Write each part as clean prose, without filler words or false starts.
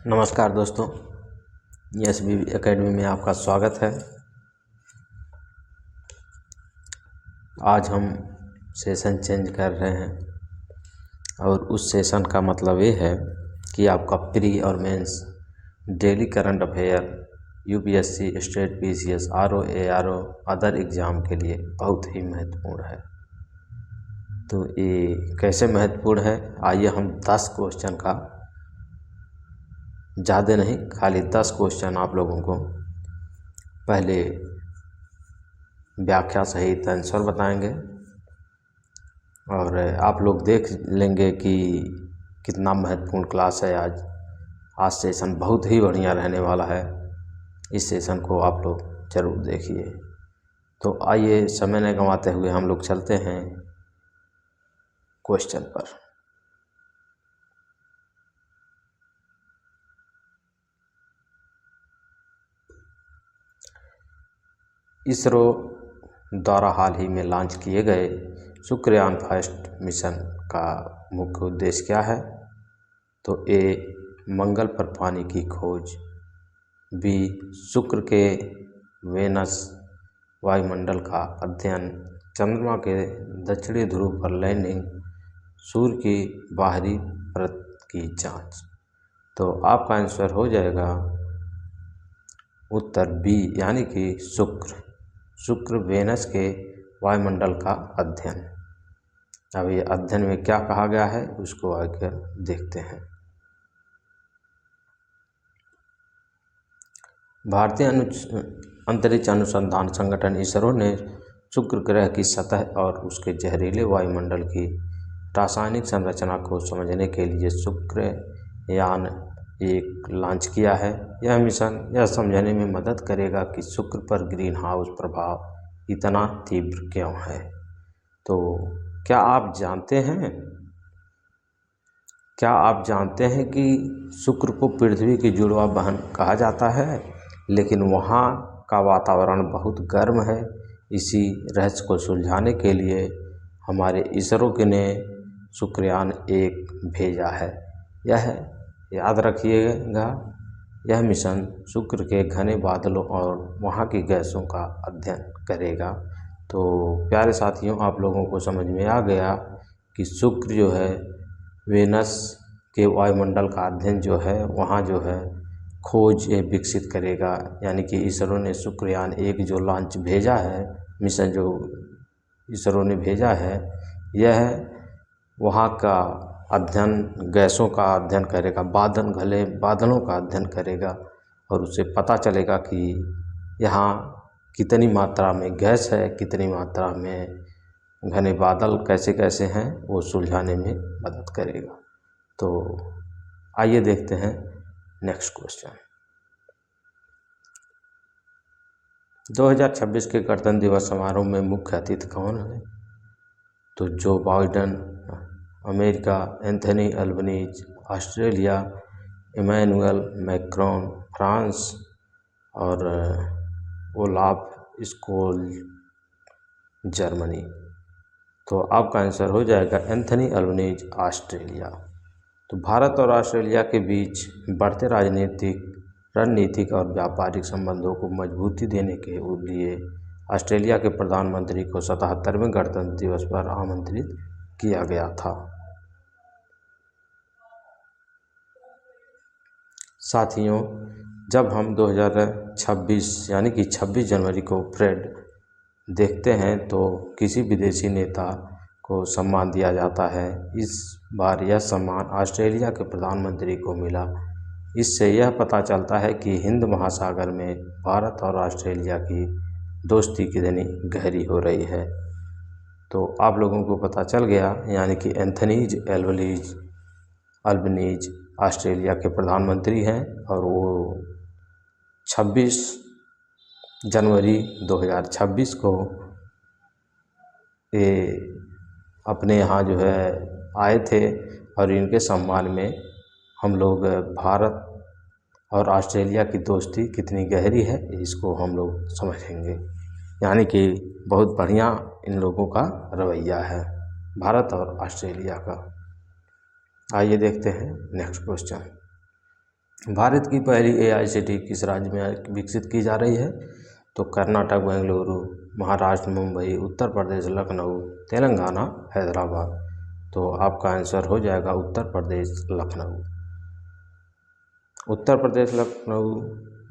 नमस्कार दोस्तों, SB academy में आपका स्वागत है। आज हम सेशन चेंज कर रहे हैं और उस सेशन का मतलब ये है कि आपका प्री और mains daily current affair UPSC, state PCS, RO, ARO other exam के लिए बहुत ही महत्वपूर्ण है। तो ये कैसे महत्वपूर्ण है, आइए हम 10 क्वेश्चन का, ज़्यादा नहीं, खाली 10 क्वेश्चन आप लोगों को पहले व्याख्या सहित आंसर बताएंगे और आप लोग देख लेंगे कि कितना महत्वपूर्ण क्लास है आज सेशन बहुत ही बढ़िया रहने वाला है। इस सेशन को आप लोग ज़रूर देखिए। तो आइए समय न गंवाते हुए हम लोग चलते हैं क्वेश्चन पर। इसरो द्वारा हाल ही में लॉन्च किए गए शुक्रयान फर्स्ट मिशन का मुख्य उद्देश्य क्या है? तो ए, मंगल पर पानी की खोज, बी, शुक्र के वेनस वायुमंडल का अध्ययन, चंद्रमा के दक्षिणी ध्रुव पर लैंडिंग, सूर्य की बाहरी परत की जांच। तो आपका आंसर हो जाएगा उत्तर बी, यानी कि शुक्र वेनस के वायुमंडल का अध्ययन। अब ये अध्ययन में क्या कहा गया है उसको आगे देखते हैं। भारतीय अंतरिक्ष अनुसंधान संगठन इसरो ने शुक्र ग्रह की सतह और उसके जहरीले वायुमंडल की रासायनिक संरचना को समझने के लिए शुक्रयान एक लॉन्च किया है। यह मिशन यह समझने में मदद करेगा कि शुक्र पर ग्रीन हाउस प्रभाव इतना तीव्र क्यों है। तो क्या आप जानते हैं कि शुक्र को पृथ्वी की जुड़वा बहन कहा जाता है, लेकिन वहाँ का वातावरण बहुत गर्म है। इसी रहस्य को सुलझाने के लिए हमारे इसरो ने शुक्रयान एक भेजा है। यह याद रखिएगा, यह मिशन शुक्र के घने बादलों और वहाँ की गैसों का अध्ययन करेगा। तो प्यारे साथियों, आप लोगों को समझ में आ गया कि शुक्र जो है वेनस के वायुमंडल का अध्ययन जो है वहाँ जो है खोज विकसित करेगा। यानी कि इसरो ने शुक्रयान एक जो लॉन्च भेजा है, मिशन जो इसरो ने भेजा है, यह वहाँ का अध्ययन, गैसों का अध्ययन करेगा, बादलों का अध्ययन करेगा और उससे पता चलेगा कि यहाँ कितनी मात्रा में गैस है, कितनी मात्रा में घने बादल कैसे कैसे हैं, वो सुलझाने में मदद करेगा। तो आइए देखते हैं नेक्स्ट क्वेश्चन। 2026 के गणतंत्र दिवस समारोह में मुख्य अतिथि कौन है? तो Joe Biden America, Anthony Albanese Australia, Emmanuel Macron France और ओलाफ स्कोल्ज जर्मनी। तो आपका आंसर हो जाएगा एंथनी अल्बनीज ऑस्ट्रेलिया। तो भारत और ऑस्ट्रेलिया के बीच बढ़ते राजनीतिक, रणनीतिक और व्यापारिक संबंधों को मजबूती देने के लिए ऑस्ट्रेलिया के प्रधानमंत्री को 77वें गणतंत्र दिवस पर आमंत्रित किया गया था। साथियों, जब हम 2026 यानी कि 26 जनवरी को परेड देखते हैं तो किसी विदेशी नेता को सम्मान दिया जाता है। इस बार यह सम्मान ऑस्ट्रेलिया के प्रधानमंत्री को मिला। इससे यह पता चलता है कि हिंद महासागर में भारत और ऑस्ट्रेलिया की दोस्ती कितनी गहरी हो रही है। तो आप लोगों को पता चल गया, यानी कि एंथनी अल्बनीज ऑस्ट्रेलिया के प्रधानमंत्री हैं और वो 26 जनवरी 2026 को ये अपने यहाँ जो है आए थे और इनके सम्मान में हम लोग भारत और ऑस्ट्रेलिया की दोस्ती कितनी गहरी है इसको हम लोग समझेंगे। यानी कि बहुत बढ़िया इन लोगों का रवैया है, भारत और ऑस्ट्रेलिया का। आइए देखते हैं नेक्स्ट क्वेश्चन। भारत की पहली AICTE किस राज्य में विकसित की जा रही है? तो कर्नाटक, बेंगलुरु, महाराष्ट्र, मुंबई, उत्तर प्रदेश, लखनऊ, तेलंगाना, हैदराबाद। तो आपका आंसर हो जाएगा उत्तर प्रदेश, लखनऊ। उत्तर प्रदेश, लखनऊ।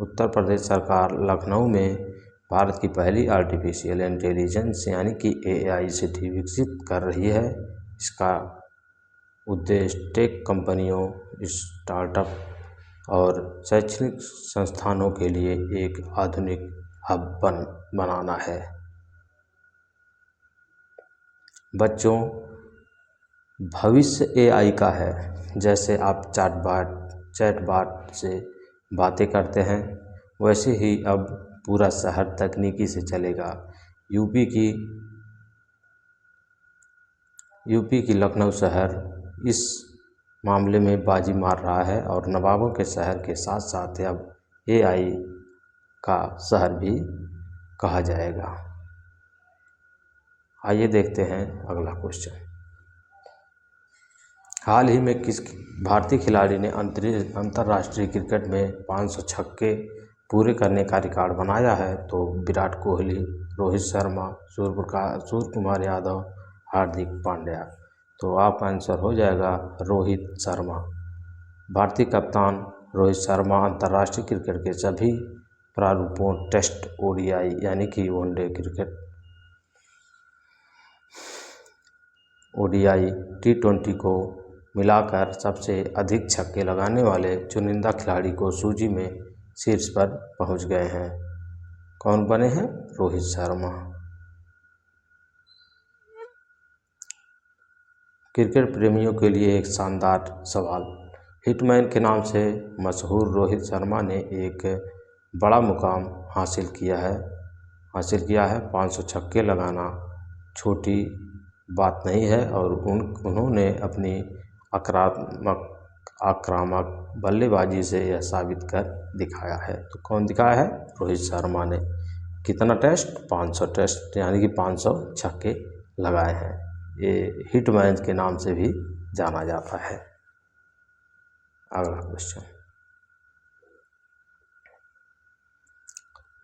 उत्तर प्रदेश सरकार लखनऊ में भारत की पहली आर्टिफिशियल इंटेलिजेंस यानी कि AICTE विकसित कर रही है। इसका उद्देश्य टेक कंपनियों, स्टार्टअप और शैक्षणिक संस्थानों के लिए एक आधुनिक हब बनाना है। बच्चों, भविष्य AI का है। जैसे आप चैटबॉट से बातें करते हैं, वैसे ही अब पूरा शहर तकनीकी से चलेगा। यूपी की लखनऊ शहर इस मामले में बाजी मार रहा है और नवाबों के शहर के साथ साथ अब AI का शहर भी कहा जाएगा। आइए देखते हैं अगला क्वेश्चन। हाल ही में किस भारतीय खिलाड़ी ने अंतर्राष्ट्रीय क्रिकेट में 500 छक्के पूरे करने का रिकॉर्ड बनाया है? तो विराट कोहली, रोहित शर्मा, सूर्य कुमार यादव, हार्दिक पांड्या। तो आपका आंसर हो जाएगा रोहित शर्मा। भारतीय कप्तान रोहित शर्मा अंतर्राष्ट्रीय क्रिकेट के सभी प्रारूपों टेस्ट, ODI यानी कि वनडे क्रिकेट, ODI, T20 को मिलाकर सबसे अधिक छक्के लगाने वाले चुनिंदा खिलाड़ी को सूची में शीर्ष पर पहुंच गए हैं। कौन बने हैं? रोहित शर्मा। क्रिकेट प्रेमियों के लिए एक शानदार सवाल। हिटमैन के नाम से मशहूर रोहित शर्मा ने एक बड़ा मुकाम हासिल किया है। 500 छक्के लगाना छोटी बात नहीं है और उन्होंने अपनी आक्रामक बल्लेबाजी से यह साबित कर दिखाया है। तो कौन दिखाया है? रोहित शर्मा ने। कितना टेस्ट? 500 टेस्ट यानी कि 500 छक्के लगाए हैं। ये हिटमैन के नाम से भी जाना जाता है। अगला क्वेश्चन।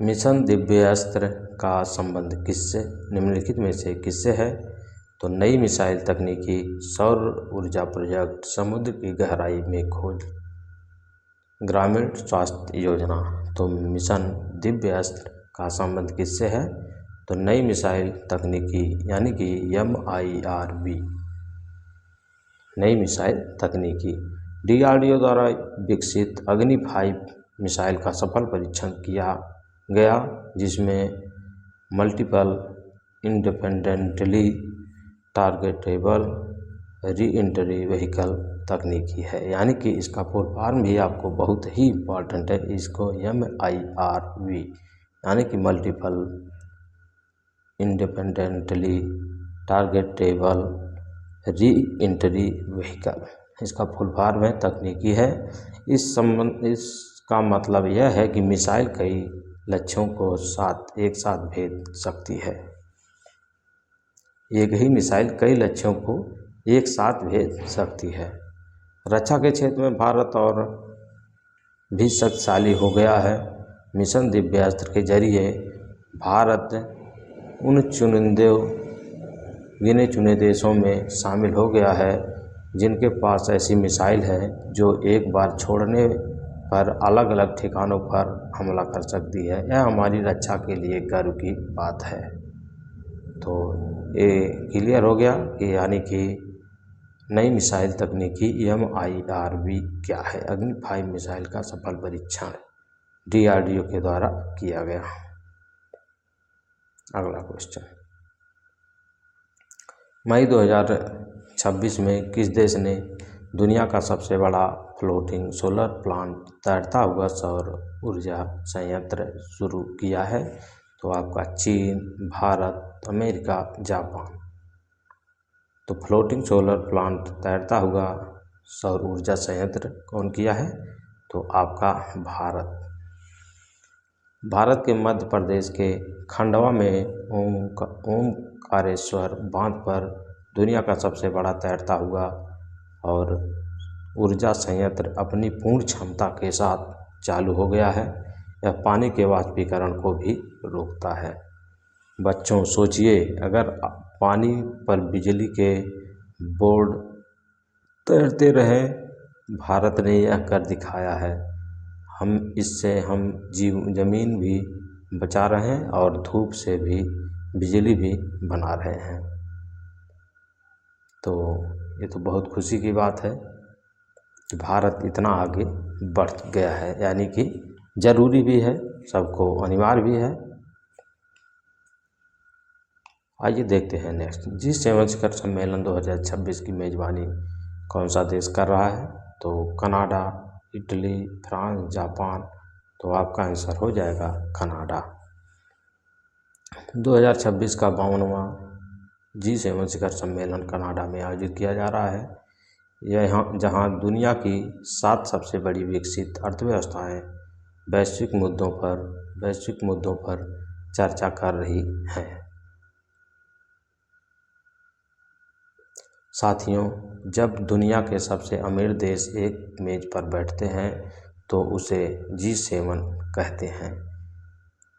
मिशन दिव्यास्त्र का संबंध निम्नलिखित में से किससे है? तो नई मिसाइल तकनीकी, सौर ऊर्जा प्रोजेक्ट, समुद्र की गहराई में खोज, ग्रामीण स्वास्थ्य योजना। तो मिशन दिव्यास्त्र का संबंध किससे है? तो नई मिसाइल तकनीकी यानी कि MIRV, नई मिसाइल तकनीकी। DRDO द्वारा विकसित अग्नि 5 मिसाइल का सफल परीक्षण किया गया, जिसमें multiple independently targetable re-entry vehicle तकनीकी है। यानी कि इसका फुल फॉर्म भी आपको बहुत ही इम्पॉर्टेंट है। इसको MIRV यानी कि multiple independently targetable re-entry vehicle, इसका फुल फॉर्म है, तकनीकी है। इसका मतलब यह है कि मिसाइल कई लक्ष्यों को एक साथ भेद सकती है। एक ही मिसाइल कई लक्ष्यों को एक साथ भेज सकती है। रक्षा के क्षेत्र में भारत और भी शक्तिशाली हो गया है। मिशन दिव्यास्त्र के जरिए भारत उन गिने चुने देशों में शामिल हो गया है जिनके पास ऐसी मिसाइल है जो एक बार छोड़ने पर अलग अलग ठिकानों पर हमला कर सकती है। यह हमारी रक्षा के लिए गर्व की बात है। तो ये क्लियर हो गया कि यानी कि नई मिसाइल तकनीकी MIRV क्या है? अग्नि 5 मिसाइल का सफल परीक्षण DRDO के द्वारा किया गया। अगला क्वेश्चन। मई 2026 में किस देश ने दुनिया का सबसे बड़ा फ्लोटिंग सोलर प्लांट, तैरता हुआ सौर ऊर्जा संयंत्र शुरू किया है? तो आपका चीन, भारत, अमेरिका, जापान। तो फ्लोटिंग सोलर प्लांट, तैरता हुआ सौर ऊर्जा संयंत्र कौन किया है? तो आपका भारत। भारत के मध्य प्रदेश के खंडवा में ओमकारेश्वर बांध पर दुनिया का सबसे बड़ा तैरता हुआ और ऊर्जा संयंत्र अपनी पूर्ण क्षमता के साथ चालू हो गया है। यह पानी के वाष्पीकरण को भी रोकता है। बच्चों सोचिए, अगर पानी पर बिजली के बोर्ड तैरते रहें, भारत ने यह कर दिखाया है। इससे हम ज़मीन भी बचा रहे हैं और धूप से भी बिजली भी बना रहे हैं। तो ये तो बहुत खुशी की बात है कि भारत इतना आगे बढ़ गया है, यानी कि ज़रूरी भी है, सबको अनिवार्य भी है। आइए देखते हैं नेक्स्ट, G7 शिखर सम्मेलन 2026 की मेज़बानी कौन सा देश कर रहा है? तो कनाडा, इटली, फ्रांस, जापान। तो आपका आंसर हो जाएगा कनाडा। 2026 का 52वां G7 शिखर सम्मेलन कनाडा में आयोजित किया जा रहा है। यह जहां दुनिया की 7 सबसे बड़ी विकसित अर्थव्यवस्थाएं वैश्विक मुद्दों पर चर्चा कर रही हैं। साथियों, जब दुनिया के सबसे अमीर देश एक मेज पर बैठते हैं तो उसे G7 कहते हैं।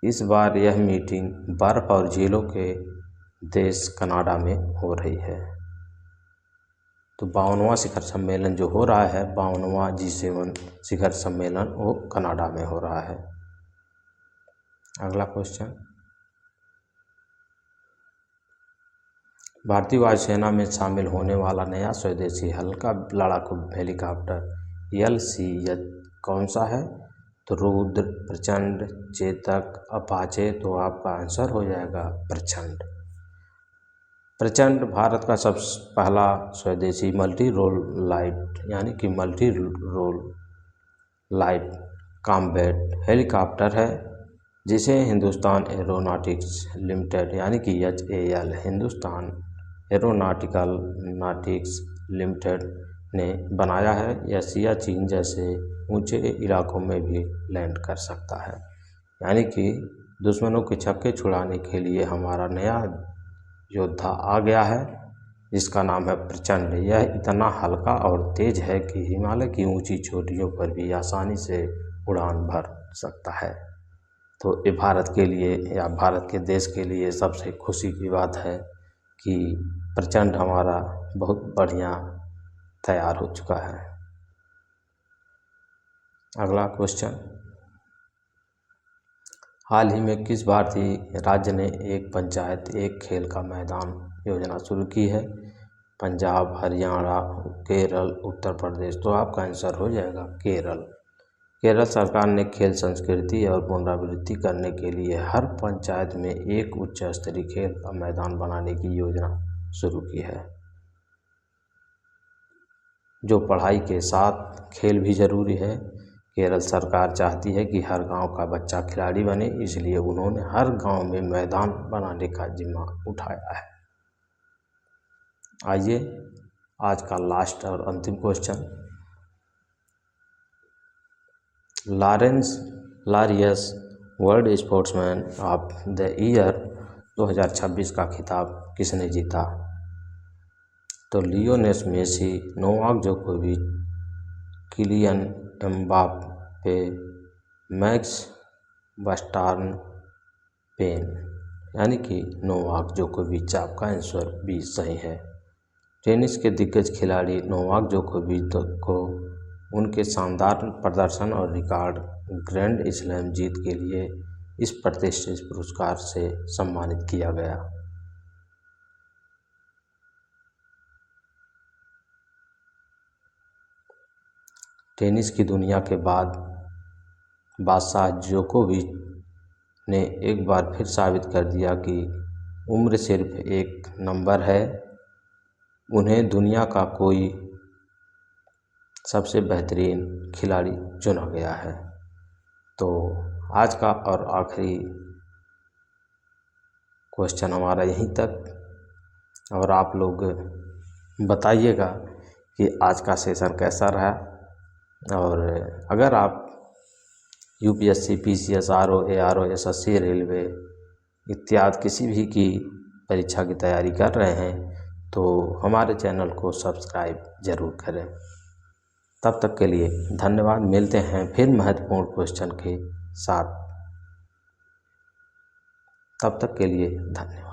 इस बार यह मीटिंग बर्फ और झीलों के देश कनाडा में हो रही है। तो 52वां शिखर सम्मेलन जो हो रहा है, 52वां G7 शिखर सम्मेलन, वो कनाडा में हो रहा है। अगला क्वेश्चन, भारतीय वायुसेना में शामिल होने वाला नया स्वदेशी हल्का लड़ाकू हेलीकॉप्टर LCH कौन सा है? तो रुद्र, प्रचंड, चेतक, अपाचे। तो आपका आंसर हो जाएगा प्रचंड। प्रचंड भारत का सबसे पहला स्वदेशी मल्टी रोल लाइट, यानी कि multi role light combat helicopter है, जिसे हिंदुस्तान एरोनॉटिक्स लिमिटेड, यानी कि HAL, हिंदुस्तान एरोनॉटिक्स लिमिटेड ने बनाया है। यह सियाचिन जैसे ऊंचे इलाकों में भी लैंड कर सकता है, यानी कि दुश्मनों के छक्के छुड़ाने के लिए हमारा नया योद्धा आ गया है, जिसका नाम है प्रचंड। यह इतना हल्का और तेज है कि हिमालय की ऊंची चोटियों पर भी आसानी से उड़ान भर सकता है। तो ये भारत के लिए या भारत के देश के लिए सबसे खुशी की बात है कि प्रचंड हमारा बहुत बढ़िया तैयार हो चुका है। अगला क्वेश्चन, हाल ही में किस भारतीय राज्य ने एक पंचायत एक खेल का मैदान योजना शुरू की है? पंजाब, हरियाणा, केरल, उत्तर प्रदेश। तो आपका आंसर हो जाएगा केरल। केरल सरकार ने खेल संस्कृति और पुनरावृत्ति करने के लिए हर पंचायत में एक उच्च स्तरीय खेल का मैदान बनाने की योजना शुरू की है। जो पढ़ाई के साथ खेल भी जरूरी है। केरल सरकार चाहती है कि हर गांव का बच्चा खिलाड़ी बने, इसलिए उन्होंने हर गांव में मैदान बनाने का जिम्मा उठाया है। आइए आज का लास्ट और अंतिम question, Lawrence Laureus world sportsman of the year 2026 का खिताब किसने जीता? तो लियोनेल मेसी, नोवाक जोकोविच, किलियन एम्बाप्पे, मैक्स वर्स्टापेन, यानी कि नोवाक जोकोविच। आपका आंसर भी सही है। टेनिस के दिग्गज खिलाड़ी नोवाक जोकोविच को उनके शानदार प्रदर्शन और रिकॉर्ड ग्रैंड स्लैम जीत के लिए इस प्रतिष्ठित पुरस्कार से सम्मानित किया गया। टेनिस की दुनिया के बादशाह जोकोविच ने एक बार फिर साबित कर दिया कि उम्र सिर्फ एक नंबर है। उन्हें दुनिया का कोई सबसे बेहतरीन खिलाड़ी चुना गया है। तो आज का और आखिरी क्वेश्चन हमारा यहीं तक, और आप लोग बताइएगा कि आज का सेशन कैसा रहा। और अगर आप UPSC, PCS, RO, ARO, SSC, railway इत्यादि किसी भी की परीक्षा की तैयारी कर रहे हैं तो हमारे चैनल को सब्सक्राइब ज़रूर करें। तब तक के लिए धन्यवाद। मिलते हैं फिर महत्वपूर्ण क्वेश्चन के साथ। तब तक के लिए धन्यवाद।